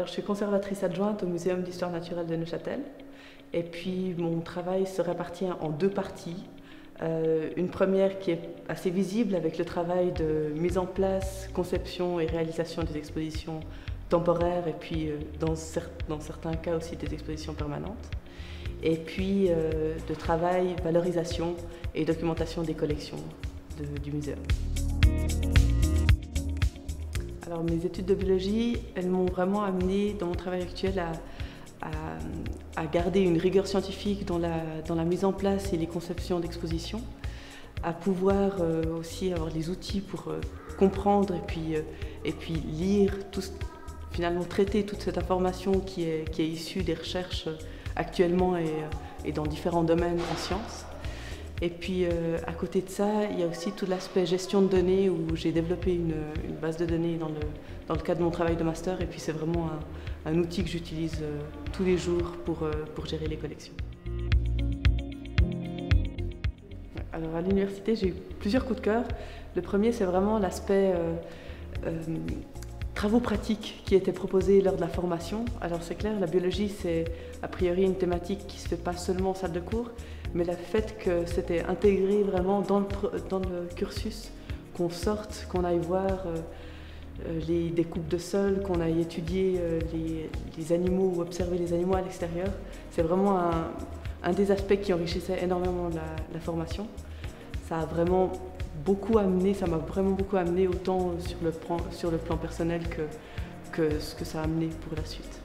Alors, je suis conservatrice adjointe au Muséum d'histoire naturelle de Neuchâtel. Et puis, mon travail se répartit en deux parties. Une première qui est assez visible avec le travail de mise en place, conception et réalisation des expositions temporaires et puis dans certains cas aussi des expositions permanentes. Et puis de travail, valorisation et documentation des collections du muséum. Alors mes études de biologie, elles m'ont vraiment amenée dans mon travail actuel à garder une rigueur scientifique dans la mise en place et les conceptions d'expositions, à pouvoir aussi avoir les outils pour comprendre et puis lire, finalement traiter toute cette information qui est issue des recherches actuellement et dans différents domaines en sciences. Et puis à côté de ça, il y a aussi tout l'aspect gestion de données où j'ai développé une base de données dans le cadre de mon travail de master. Et puis c'est vraiment un outil que j'utilise tous les jours pour gérer les collections. Alors à l'université, j'ai eu plusieurs coups de cœur. Le premier, c'est vraiment l'aspect travaux pratiques qui étaient proposés lors de la formation. Alors c'est clair, la biologie, c'est a priori une thématique qui ne se fait pas seulement en salle de cours, mais le fait que c'était intégré vraiment dans le cursus, qu'on sorte, qu'on aille voir les découpes de sol, qu'on aille étudier les animaux ou observer les animaux à l'extérieur, c'est vraiment un des aspects qui enrichissait énormément la formation. Ça a vraiment beaucoup amené, ça m'a vraiment beaucoup amené autant sur le plan personnel que ce que ça a amené pour la suite.